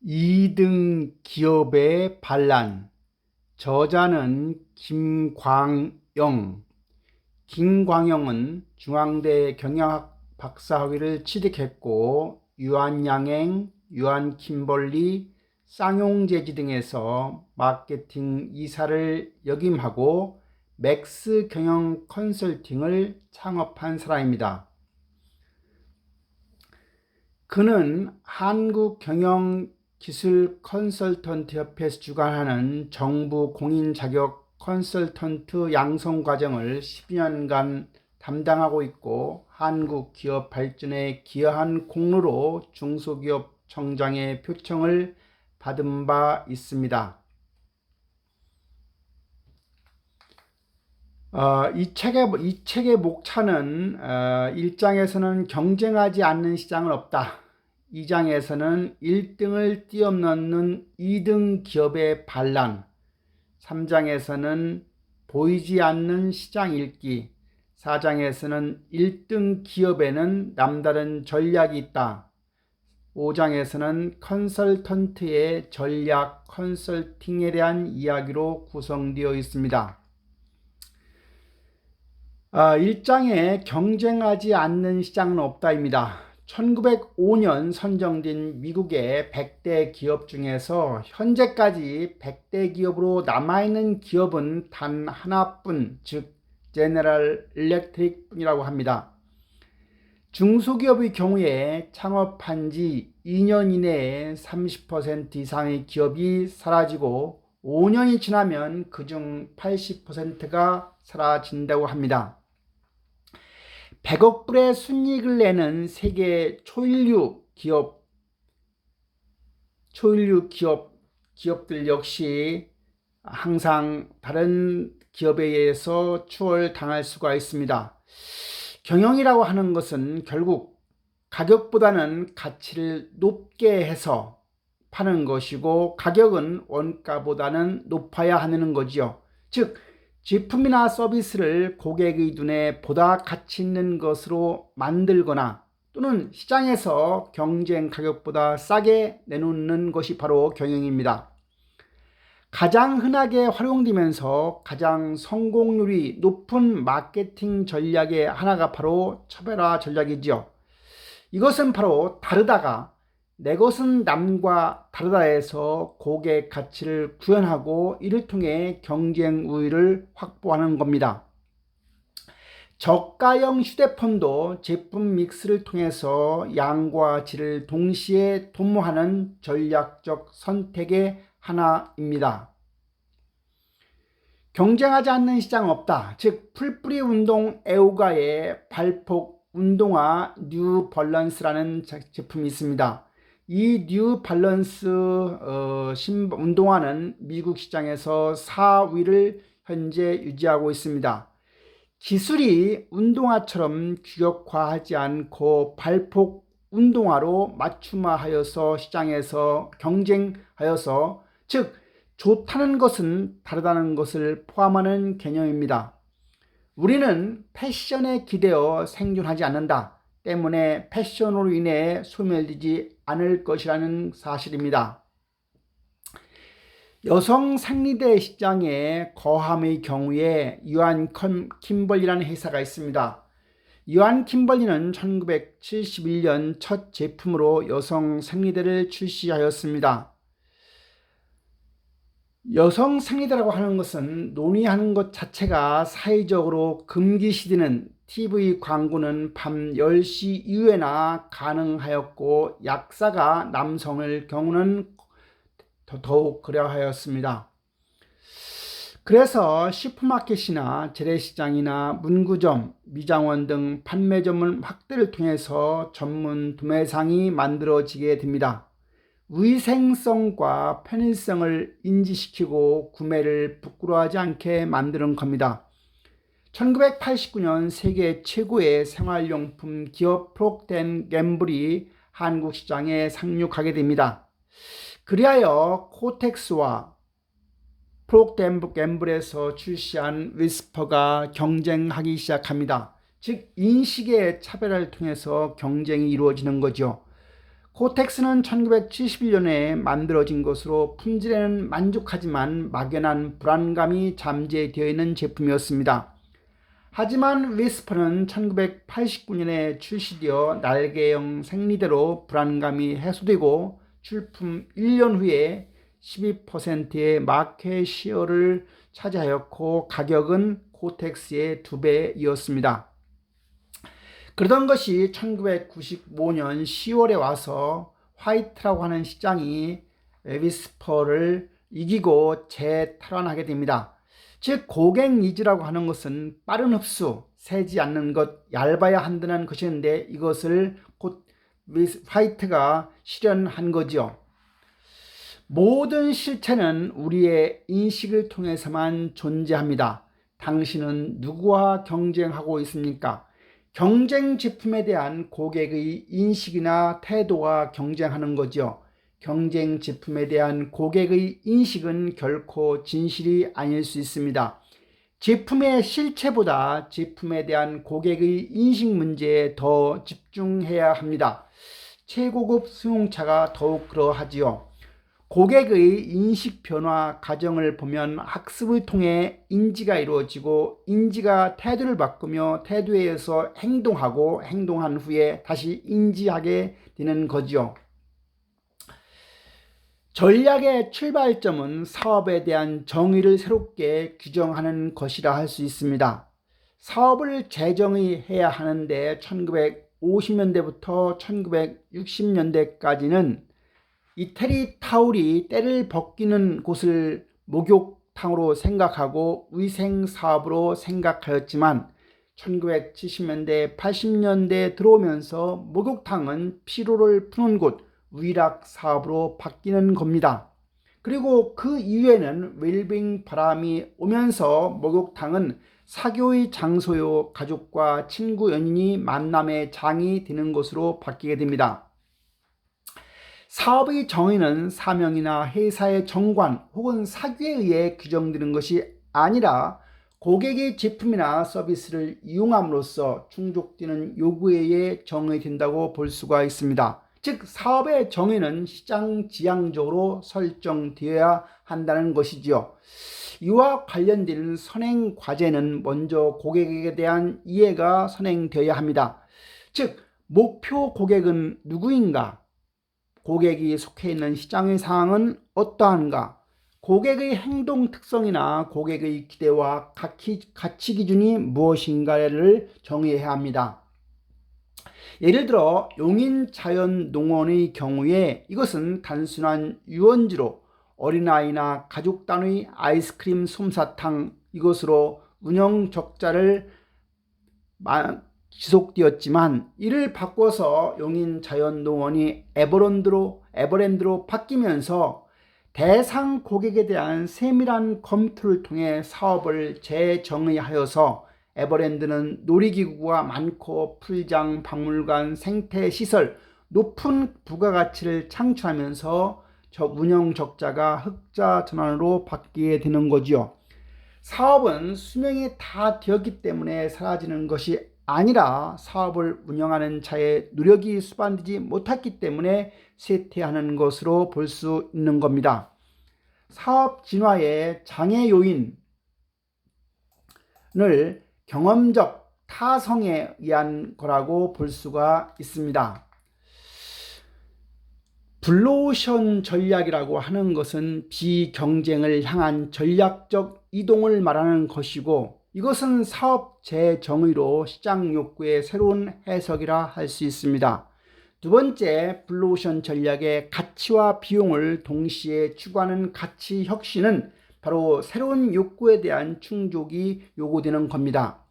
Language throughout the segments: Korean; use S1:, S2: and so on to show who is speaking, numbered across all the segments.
S1: 2등 기업의 반란. 저자는 김광영. 김광영은 중앙대 경영학 박사학위를 취득했고 유한양행, 유한킴벌리, 쌍용재지 등에서 마케팅 이사를 역임하고 맥스 경영 컨설팅을 창업한 사람입니다. 그는 한국경영기술 컨설턴트 협회에서 주관하는 정부 공인 자격 컨설턴트 양성 과정을 12년간 담당하고 있고 한국 기업 발전에 기여한 공로로 중소기업 청장의 표창을 받은 바 있습니다. 이 책의 목차는 1장에서는 경쟁하지 않는 시장은 없다. 2장에서는 1등을 뛰어넘는 2등 기업의 반란, 3장에서는 보이지 않는 시장 읽기, 4장에서는 1등 기업에는 남다른 전략이 있다. 5장에서는 컨설턴트의 전략 컨설팅에 대한 이야기로 구성되어 있습니다. 1장에 경쟁하지 않는 시장은 없다입니다. 1905년 선정된 미국의 100대 기업 중에서 현재까지 100대 기업으로 남아있는 기업은 단 하나뿐, 즉 제너럴 일렉트릭 뿐이라고 합니다. 중소기업의 경우에 창업한 지 2년 이내에 30% 이상의 기업이 사라지고 5년이 지나면 그중 80%가 사라진다고 합니다. 100억 불의 순이익을 내는 세계 초일류 기업들 역시 항상 다른 기업에 의해서 추월당할 수가 있습니다. 경영이라고 하는 것은 결국 가격보다는 가치를 높게 해서 파는 것이고 가격은 원가보다는 높아야 하는 거지요. 즉 제품이나 서비스를 고객의 눈에 보다 가치 있는 것으로 만들거나 또는 시장에서 경쟁 가격보다 싸게 내놓는 것이 바로 경영입니다. 가장 흔하게 활용되면서 가장 성공률이 높은 마케팅 전략의 하나가 바로 차별화 전략이지요. 이것은 바로 다르다가 내 것은 남과 다르다에서 고객 가치를 구현하고 이를 통해 경쟁 우위를 확보하는 겁니다. 저가형 휴대폰도 제품 믹스를 통해서 양과 질을 동시에 도모하는 전략적 선택의 하나입니다. 경쟁하지 않는 시장은 없다. 즉 풀뿌리 운동 에우가의 발폭 운동화 뉴 밸런스라는 제품이 있습니다. 이 뉴 밸런스 운동화는 미국 시장에서 4위를 현재 유지하고 있습니다. 기술이 운동화처럼 규격화하지 않고 발폭 운동화로 맞춤화하여서 시장에서 경쟁하여서 즉 좋다는 것은 다르다는 것을 포함하는 개념입니다. 우리는 패션에 기대어 생존하지 않는다 때문에 패션으로 인해 소멸되지 않을 것이라는 사실입니다. 여성 생리대 시장에 거함의 경우에 유한킴벌리라는 회사가 있습니다. 유한킴벌리는 1971년 첫 제품으로 여성 생리대를 출시하였습니다. 여성 생리대라고 하는 것은 논의하는 것 자체가 사회적으로 금기시되는 TV 광고는 밤 10시 이후에나 가능하였고 약사가 남성의 경우는 더욱 그러하였습니다. 그래서 슈퍼마켓이나 재래시장이나 문구점, 미장원 등 판매점 확대를 통해서 전문 도매상이 만들어지게 됩니다. 위생성과 편의성을 인지시키고 구매를 부끄러워하지 않게 만드는 겁니다. 1989년 세계 최고의 생활용품 기업 프록터 갬블이 한국 시장에 상륙하게 됩니다. 그리하여 코텍스와 프록터 갬블에서 출시한 위스퍼가 경쟁하기 시작합니다. 즉 인식의 차별화를 통해서 경쟁이 이루어지는 거죠. 코텍스는 1971년에 만들어진 것으로 품질에는 만족하지만 막연한 불안감이 잠재되어 있는 제품이었습니다. 하지만 위스퍼는 1989년에 출시되어 날개형 생리대로 불안감이 해소되고 출품 1년 후에 12%의 마켓 시어를 차지하였고 가격은 코텍스의 2배이었습니다. 그러던 것이 1995년 10월에 와서 화이트라고 하는 시장이 위스퍼를 이기고 재탈환하게 됩니다. 즉 고객 니즈라고 하는 것은 빠른 흡수, 새지 않는 것, 얇아야 한다는 것이었는데 이것을 곧 화이트가 실현한 거죠. 모든 실체는 우리의 인식을 통해서만 존재합니다. 당신은 누구와 경쟁하고 있습니까? 경쟁 제품에 대한 고객의 인식이나 태도와 경쟁하는 거죠. 경쟁 제품에 대한 고객의 인식은 결코 진실이 아닐 수 있습니다. 제품의 실체보다 제품에 대한 고객의 인식 문제에 더 집중해야 합니다. 최고급 승용차가 더욱 그러하지요. 고객의 인식 변화 과정을 보면 학습을 통해 인지가 이루어지고 인지가 태도를 바꾸며 태도에 의해서 행동하고 행동한 후에 다시 인지하게 되는 거죠. 전략의 출발점은 사업에 대한 정의를 새롭게 규정하는 것이라 할 수 있습니다. 사업을 재정의해야 하는데 1950년대부터 1960년대까지는 이태리 타올이 때를 벗기는 곳을 목욕탕으로 생각하고 위생사업으로 생각하였지만 1970년대, 80년대 들어오면서 목욕탕은 피로를 푸는 곳, 위락 사업으로 바뀌는 겁니다. 그리고 그 이후에는 웰빙 바람이 오면서 목욕탕은 사교의 장소요, 가족과 친구 연인이 만남의 장이 되는 곳으로 바뀌게 됩니다. 사업의 정의는 사명이나 회사의 정관 혹은 사규에 의해 규정되는 것이 아니라 고객의 제품이나 서비스를 이용함으로써 충족되는 요구에 의해 정의된다고 볼 수가 있습니다. 즉 사업의 정의는 시장 지향적으로 설정되어야 한다는 것이지요. 이와 관련된 선행 과제는 먼저 고객에 대한 이해가 선행되어야 합니다. 즉 목표 고객은 누구인가? 고객이 속해 있는 시장의 상황은 어떠한가? 고객의 행동 특성이나 고객의 기대와 가치 기준이 무엇인가를 정의해야 합니다. 예를 들어 용인자연농원의 경우에 이것은 단순한 유원지로 어린아이나 가족 단위 아이스크림 솜사탕 이것으로 운영 적자를 지속되었지만 이를 바꿔서 용인자연농원이 에버랜드로 바뀌면서 대상 고객에 대한 세밀한 검토를 통해 사업을 재정의하여서 에버랜드는 놀이기구가 많고 풀장, 박물관, 생태시설, 높은 부가가치를 창출하면서 운영 적자가 흑자 전환으로 바뀌게 되는 거지요. 사업은 수명이 다 되었기 때문에 사라지는 것이 아니라 사업을 운영하는 자의 노력이 수반되지 못했기 때문에 쇠퇴하는 것으로 볼 수 있는 겁니다. 사업 진화의 장애 요인을 경험적 타성에 의한 거라고 볼 수가 있습니다. 블루오션 전략이라고 하는 것은 비경쟁을 향한 전략적 이동을 말하는 것이고 이것은 사업 재정의로 시장 욕구의 새로운 해석이라 할 수 있습니다. 두 번째, 블루오션 전략의 가치와 비용을 동시에 추구하는 가치 혁신은 바로 새로운 욕구에 대한 충족이 요구되는 겁니다.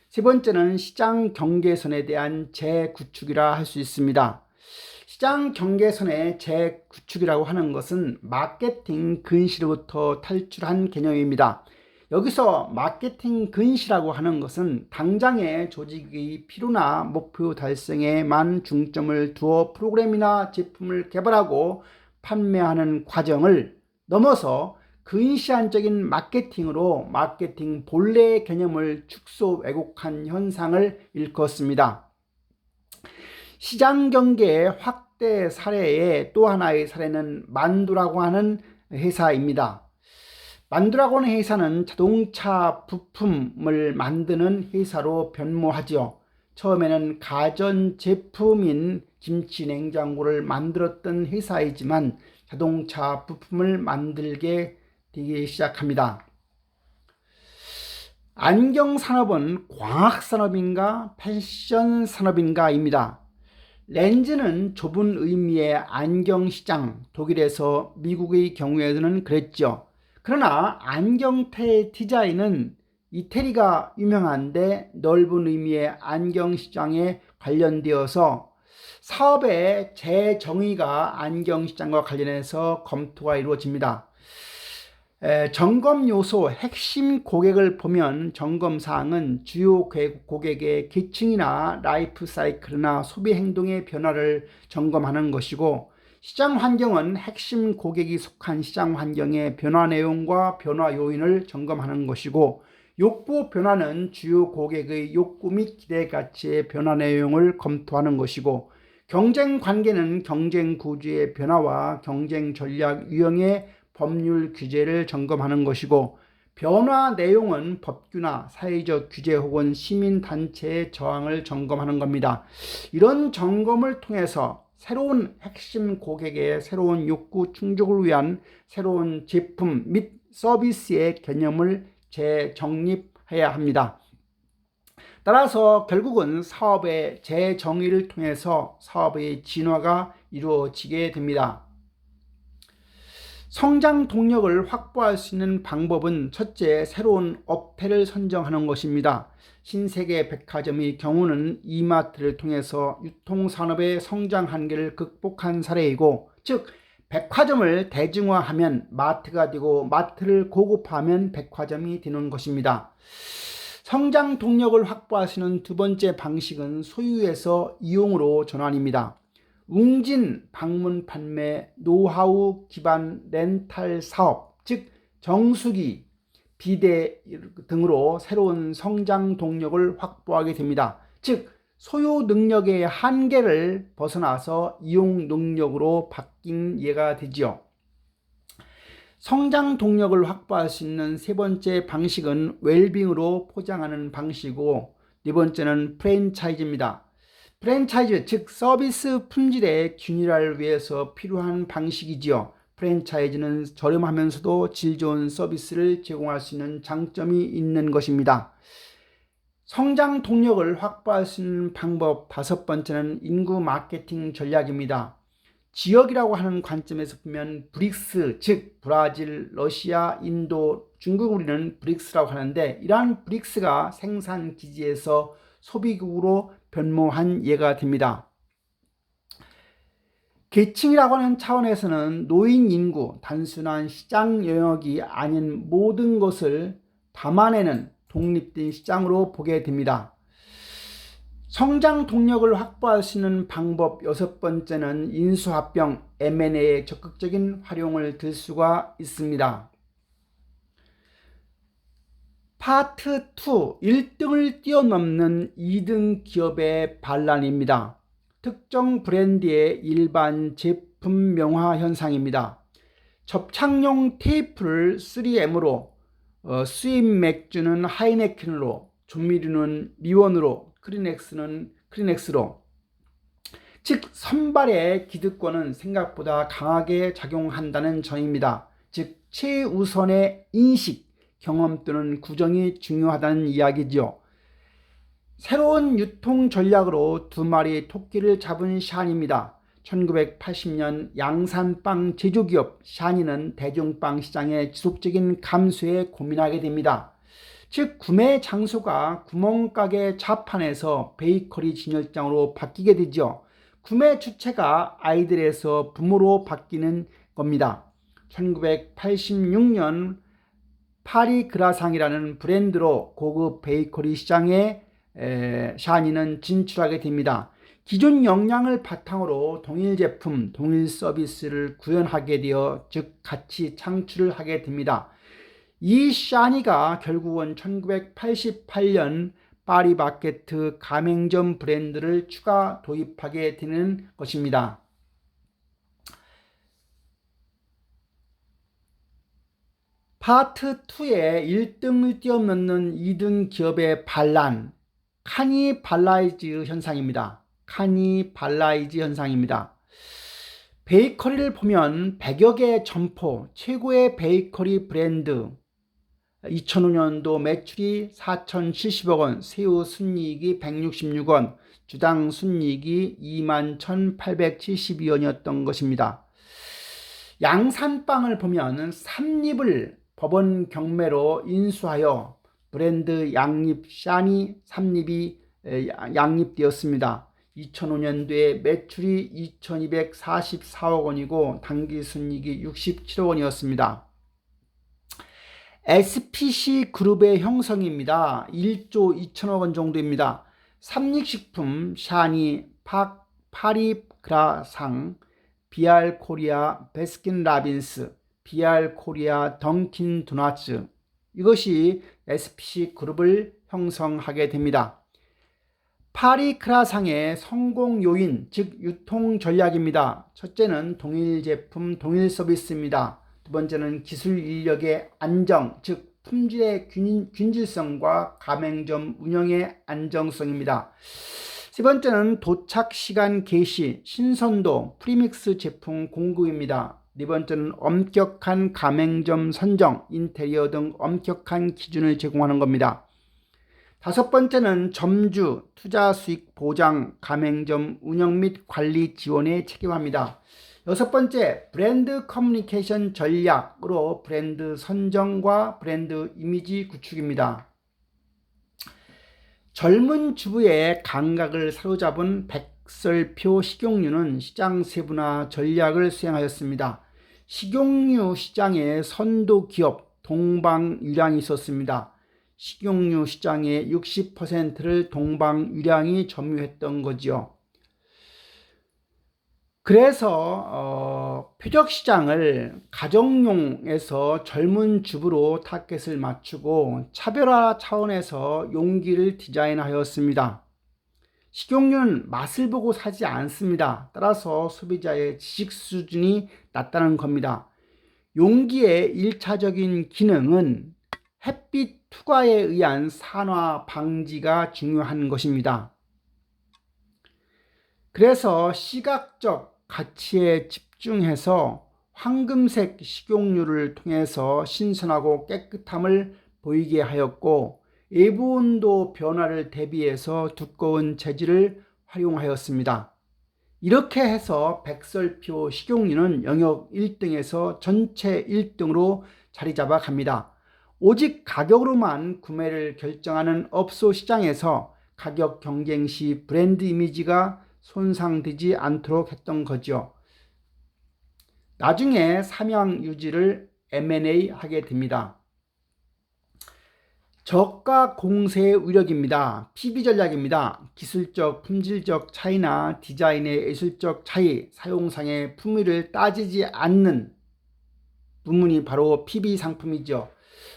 S1: 세 번째는 시장 경계선에 대한 재구축이라 할 수 있습니다. 시장 경계선의 재구축이라고 하는 것은 마케팅 근시로부터 탈출한 개념입니다. 여기서 마케팅 근시라고 하는 것은 당장의 조직의 필요나 목표 달성에만 중점을 두어 프로그램이나 제품을 개발하고 판매하는 과정을 넘어서 근시안적인 마케팅으로 마케팅 본래의 개념을 축소 왜곡한 현상을 일컫습니다. 시장 경계 확대 사례의 또 하나의 사례는 만두라고 하는 회사입니다. 만두라고 하는 회사는 자동차 부품을 만드는 회사로 변모하죠. 처음에는 가전제품인 김치 냉장고를 만들었던 회사이지만 자동차 부품을 만들게 되기 시작합니다. 안경산업은 과학산업인가 패션산업인가입니다. 렌즈는 좁은 의미의 안경시장, 독일에서 미국의 경우에는 그랬죠. 그러나 안경테의 디자인은 이태리가 유명한데 넓은 의미의 안경시장에 관련되어서 사업의 재정의가 안경시장과 관련해서 검토가 이루어집니다. 점검 요소 핵심 고객을 보면 점검사항은 주요 고객의 계층이나 라이프 사이클이나 소비 행동의 변화를 점검하는 것이고, 시장 환경은 핵심 고객이 속한 시장 환경의 변화 내용과 변화 요인을 점검하는 것이고, 욕구 변화는 주요 고객의 욕구 및 기대 가치의 변화 내용을 검토하는 것이고, 경쟁 관계는 경쟁 구조의 변화와 경쟁 전략 유형의 법률 규제를 점검하는 것이고, 변화 내용은 법규나 사회적 규제 혹은 시민단체의 저항을 점검하는 겁니다. 이런 점검을 통해서 새로운 핵심 고객의 새로운 욕구 충족을 위한 새로운 제품 및 서비스의 개념을 재정립해야 합니다. 따라서 결국은 사업의 재정의를 통해서 사업의 진화가 이루어지게 됩니다. 성장 동력을 확보할 수 있는 방법은 첫째, 새로운 업태를 선정하는 것입니다. 신세계 백화점의 경우는 이마트를 통해서 유통산업의 성장 한계를 극복한 사례이고, 즉 백화점을 대중화하면 마트가 되고 마트를 고급화하면 백화점이 되는 것입니다. 성장 동력을 확보할 수 있는 두 번째 방식은 소유에서 이용으로 전환입니다. 웅진 방문 판매, 노하우 기반 렌탈 사업, 즉 정수기, 비대 등으로 새로운 성장 동력을 확보하게 됩니다. 즉 소유 능력의 한계를 벗어나서 이용 능력으로 바뀐 예가 되지요. 성장 동력을 확보할 수 있는 세 번째 방식은 웰빙으로 포장하는 방식이고, 네 번째는 프랜차이즈입니다. 프랜차이즈, 즉 서비스 품질의 균일화를 위해서 필요한 방식이지요. 프랜차이즈는 저렴하면서도 질 좋은 서비스를 제공할 수 있는 장점이 있는 것입니다. 성장 동력을 확보할 수 있는 방법 다섯 번째는 인구 마케팅 전략입니다. 지역이라고 하는 관점에서 보면 브릭스, 즉 브라질, 러시아, 인도, 중국, 우리는 브릭스라고 하는데, 이러한 브릭스가 생산 기지에서 소비국으로 변모한 예가 됩니다. 계층이라고 하는 차원에서는 노인 인구, 단순한 시장 영역이 아닌 모든 것을 담아내는 독립된 시장으로 보게 됩니다. 성장 동력을 확보할 수 있는 방법 여섯 번째는 인수합병, M&A의 적극적인 활용을 들 수가 있습니다. 파트 2, 1등을 뛰어넘는 2등 기업의 반란입니다. 특정 브랜드의 일반 제품 명화 현상입니다. 접착용 테이프를 3M으로, 수입 맥주는 하이네켄으로, 조미료는 미원으로, 크리넥스는 크리넥스로, 즉 선발의 기득권은 생각보다 강하게 작용한다는 점입니다. 즉 최우선의 인식, 경험 또는 구정이 중요하다는 이야기죠. 새로운 유통 전략으로 두 마리 토끼를 잡은 샤니입니다. 1980년 양산빵 제조기업 샤니는 대중빵 시장의 지속적인 감소에 고민하게 됩니다. 즉 구매 장소가 구멍가게 자판에서 베이커리 진열장으로 바뀌게 되죠. 구매 주체가 아이들에서 부모로 바뀌는 겁니다. 1986년 파리 그라상이라는 브랜드로 고급 베이커리 시장에 샤니는 진출하게 됩니다. 기존 역량을 바탕으로 동일 제품, 동일 서비스를 구현하게 되어 즉 가치 창출을 하게 됩니다. 이 샤니가 결국은 1988년 파리바게트 가맹점 브랜드를 추가 도입하게 되는 것입니다. 파트 2의 1등을 뛰어넘는 2등 기업의 반란, 카니발라이즈 현상입니다. 카니발라이즈 현상입니다. 베이커리를 보면 100여 개의 점포, 최고의 베이커리 브랜드, 2005년도 매출이 4,070억 원, 세후 순이익이 166원, 주당 순이익이 21,872원이었던 것입니다. 양산빵을 보면 삼립을 법원 경매로 인수하여 브랜드 양립 샤니 삼립이 양립되었습니다. 2005년도에 매출이 2,244억 원이고 당기순이익이 67억 원이었습니다. SPC 그룹의 형성입니다. 1조 2천억 원 정도입니다. 삼립식품 샤니 파리그라상, BR 코리아 베스킨라빈스, BR 코리아 던킨 도너츠, 이것이 SPC 그룹을 형성하게 됩니다. 파리크라상의 성공 요인, 즉 유통 전략입니다. 첫째는 동일 제품, 동일 서비스입니다. 두 번째는 기술 인력의 안정, 즉 품질의 균질성과 가맹점 운영의 안정성입니다. 세 번째는 도착 시간 개시, 신선도, 프리믹스 제품 공급입니다. 네 번째는 엄격한 가맹점 선정, 인테리어 등 엄격한 기준을 제공하는 겁니다. 다섯 번째는 점주, 투자 수익 보장, 가맹점 운영 및 관리 지원에 책임합니다. 여섯 번째, 브랜드 커뮤니케이션 전략으로 브랜드 선정과 브랜드 이미지 구축입니다. 젊은 주부의 감각을 사로잡은 백설표 식용유는 시장 세분화 전략을 수행하였습니다. 식용유 시장에 선도 기업 동방유량이 있었습니다. 식용유 시장의 60%를 동방유량이 점유했던 거지요. 그래서 표적시장을 가정용에서 젊은 주부로 타겟을 맞추고 차별화 차원에서 용기를 디자인하였습니다. 식용유는 맛을 보고 사지 않습니다. 따라서 소비자의 지식 수준이 낮다는 겁니다. 용기의 1차적인 기능은 햇빛 투과에 의한 산화 방지가 중요한 것입니다. 그래서 시각적 가치에 집중해서 황금색 식용유를 통해서 신선하고 깨끗함을 보이게 하였고, 외부 온도 변화를 대비해서 두꺼운 재질을 활용하였습니다. 이렇게 해서 백설표 식용유는 영역 1등에서 전체 1등으로 자리 잡아 갑니다. 오직 가격으로만 구매를 결정하는 업소 시장에서 가격 경쟁 시 브랜드 이미지가 손상되지 않도록 했던 거죠. 나중에 삼양 유지를 M&A 하게 됩니다. 저가 공세의 위력입니다. PB 전략입니다. 기술적, 품질적 차이나 디자인의 예술적 차이, 사용상의 품위를 따지지 않는 부분이 바로 PB 상품이죠.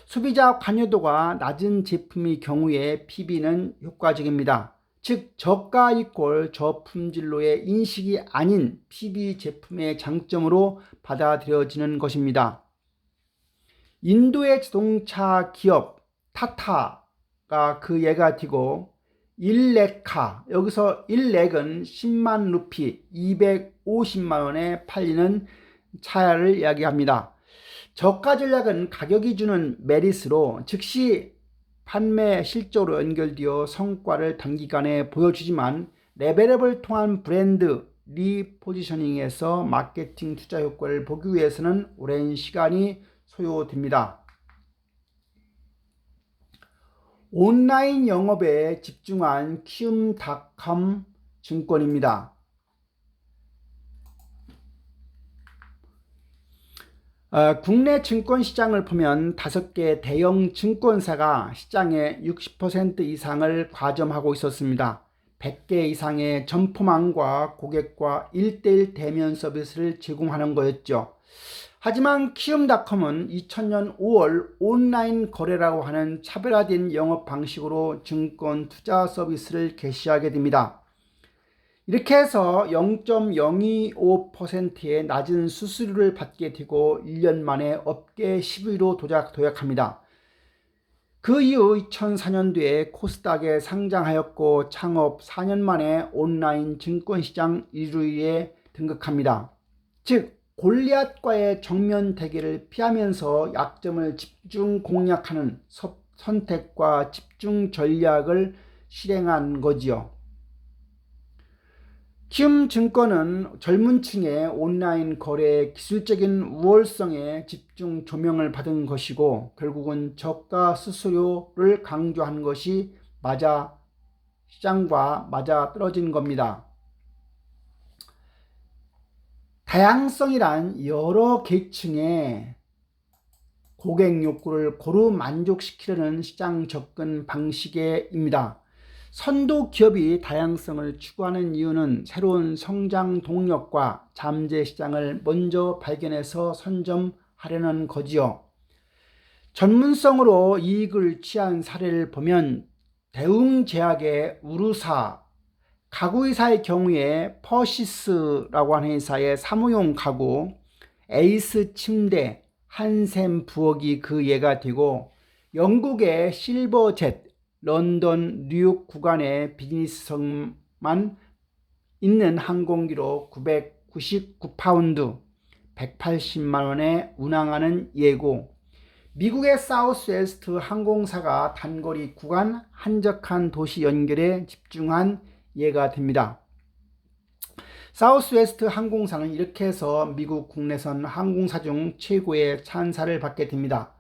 S1: 소비자 관여도가 낮은 제품의 경우에 PB는 효과적입니다. 즉 저가 이꼴 저품질로의 인식이 아닌 PB 제품의 장점으로 받아들여지는 것입니다. 인도의 자동차 기업 타타가 그 예가 되고, 일렉카, 여기서 일렉은 10만 루피 250만 원에 팔리는 차를 이야기합니다. 저가 전략은 가격이 주는 메리트로 즉시 판매 실적으로 연결되어 성과를 단기간에 보여주지만 레벨업을 통한 브랜드 리포지셔닝에서 마케팅 투자 효과를 보기 위해서는 오랜 시간이 소요됩니다. 온라인 영업에 집중한 키움닷컴 증권입니다. 국내 증권시장을 보면 5개 대형 증권사가 시장의 60% 이상을 과점하고 있었습니다. 100개 이상의 점포망과 고객과 1:1 대면 서비스를 제공하는 거였죠. 하지만 키움닷컴은 2000년 5월 온라인 거래라고 하는 차별화된 영업 방식으로 증권 투자 서비스를 개시하게 됩니다. 이렇게 해서 0.025%의 낮은 수수료를 받게 되고 1년 만에 업계 10위로 도약합니다. 그 이후 2004년도에 코스닥에 상장하였고 창업 4년 만에 온라인 증권시장 1위에 등극합니다. 즉 골리앗과의 정면 대결을 피하면서 약점을 집중 공략하는 선택과 집중 전략을 실행한 거지요. 키움증권은 젊은 층의 온라인 거래의 기술적인 우월성에 집중 조명을 받은 것이고 결국은 저가 수수료를 강조한 것이 시장과 맞아 떨어진 겁니다. 다양성이란 여러 계층의 고객 욕구를 고루 만족시키려는 시장 접근 방식입니다. 선도 기업이 다양성을 추구하는 이유는 새로운 성장 동력과 잠재 시장을 먼저 발견해서 선점하려는 거지요. 전문성으로 이익을 취한 사례를 보면 대웅제약의 우루사, 가구이사의 경우에 퍼시스라고 하는 회사의 사무용 가구, 에이스 침대, 한샘 부엌이 그 예가 되고 영국의 실버젯, 런던 뉴욕 구간의 비즈니스석만 있는 항공기로 999파운드 180만원에 운항하는 예고, 미국의 사우스웨스트 항공사가 단거리 구간 한적한 도시 연결에 집중한 예가 됩니다. 사우스웨스트 항공사는 이렇게 해서 미국 국내선 항공사 중 최고의 찬사를 받게 됩니다.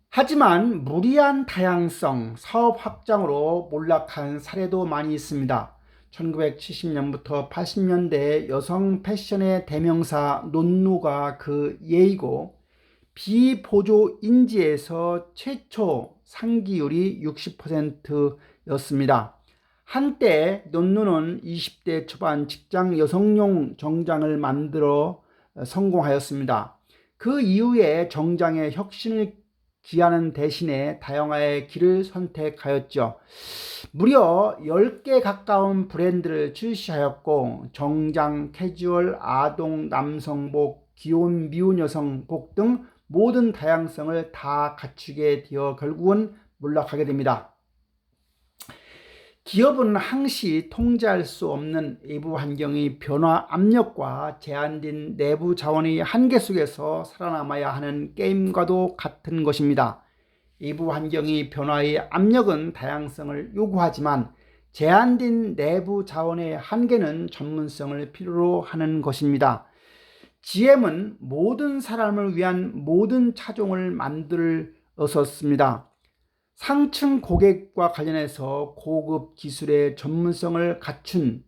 S1: 하지만 무리한 다양성, 사업 확장으로 몰락한 사례도 많이 있습니다. 1970년부터 80년대 여성 패션의 대명사 논노가 그 예이고 비보조 인지에서 최초 상기율이 60%였습니다. 한때 논노는 20대 초반 직장 여성용 정장을 만들어 성공하였습니다. 그 이후에 정장의 혁신을 기하는 대신에 다양화의 길을 선택하였죠. 무려 10개 가까운 브랜드를 출시하였고 정장, 캐주얼, 아동, 남성복, 귀여운 미혼 여성복 등 모든 다양성을 다 갖추게 되어 결국은 몰락하게 됩니다. 기업은 항시 통제할 수 없는 외부 환경의 변화 압력과 제한된 내부 자원의 한계 속에서 살아남아야 하는 게임과도 같은 것입니다. 외부 환경의 변화의 압력은 다양성을 요구하지만 제한된 내부 자원의 한계는 전문성을 필요로 하는 것입니다. GM은 모든 사람을 위한 모든 차종을 만들었습니다. 상층 고객과 관련해서 고급 기술의 전문성을 갖춘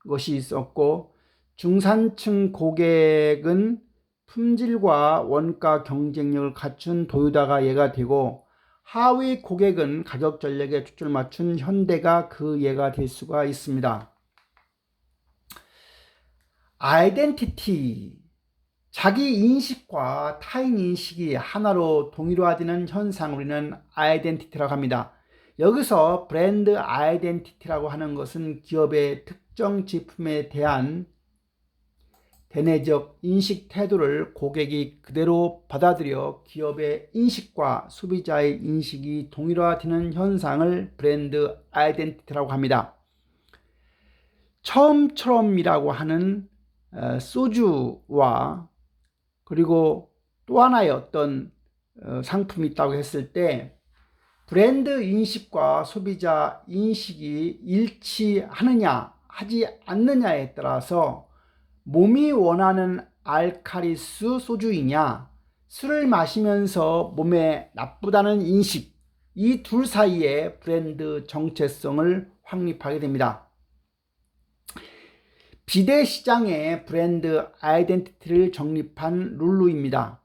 S1: 것이 있었고 중산층 고객은 품질과 원가 경쟁력을 갖춘 도요타가 예가 되고 하위 고객은 가격 전략에 초점을 맞춘 현대가 그 예가 될 수가 있습니다. 아이덴티티, 자기 인식과 타인 인식이 하나로 동일화되는 현상을 우리는 아이덴티티라고 합니다. 여기서 브랜드 아이덴티티라고 하는 것은 기업의 특정 제품에 대한 대내적 인식 태도를 고객이 그대로 받아들여 기업의 인식과 소비자의 인식이 동일화되는 현상을 브랜드 아이덴티티라고 합니다. 처음처럼이라고 하는 소주와 그리고 또 하나의 어떤 상품이 있다고 했을 때 브랜드 인식과 소비자 인식이 일치하느냐 하지 않느냐에 따라서 몸이 원하는 알카리수 소주이냐, 술을 마시면서 몸에 나쁘다는 인식, 이 둘 사이에 브랜드 정체성을 확립하게 됩니다. 비대시장의 브랜드 아이덴티티를 정립한 룰루입니다.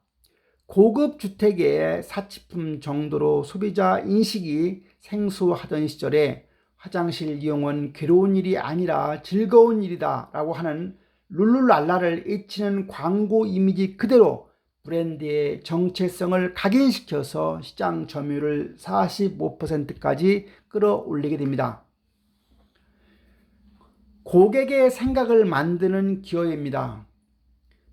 S1: 고급 주택의 사치품 정도로 소비자 인식이 생소하던 시절에 화장실 이용은 괴로운 일이 아니라 즐거운 일이다 라고 하는 룰루랄라를 애치는 광고 이미지 그대로 브랜드의 정체성을 각인시켜서 시장 점유율을 45%까지 끌어올리게 됩니다. 고객의 생각을 만드는 기업입니다.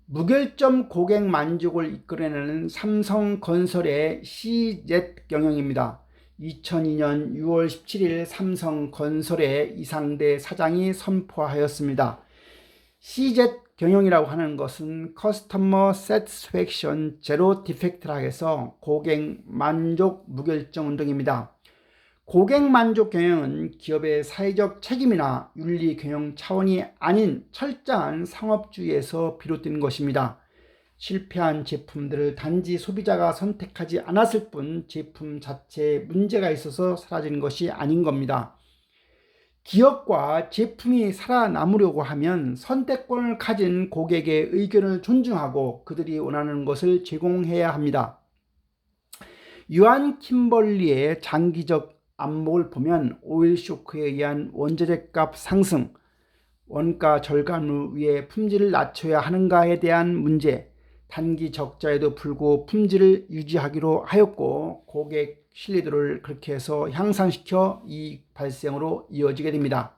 S1: 무결점 고객 만족을 이끌어내는 삼성건설의 CZ 경영입니다. 2002년 6월 17일 삼성건설의 이상대 사장이 선포하였습니다. CZ 경영이라고 하는 것은 커스터머 세티스팩션 제로 디펙트라 해서 고객 만족 무결점 운동입니다. 고객 만족 경영은 기업의 사회적 책임이나 윤리 경영 차원이 아닌 철저한 상업주의에서 비롯된 것입니다. 실패한 제품들을 단지 소비자가 선택하지 않았을 뿐 제품 자체에 문제가 있어서 사라지는 것이 아닌 겁니다. 기업과 제품이 살아남으려고 하면 선택권을 가진 고객의 의견을 존중하고 그들이 원하는 것을 제공해야 합니다. 유한 킴벌리의 장기적 안목을 보면 오일 쇼크에 의한 원자재값 상승, 원가 절감을 위해 품질을 낮춰야 하는가에 대한 문제, 단기 적자에도 불구하고 품질을 유지하기로 하였고 고객 신뢰도를 그렇게 해서 향상시켜 이익 발생으로 이어지게 됩니다.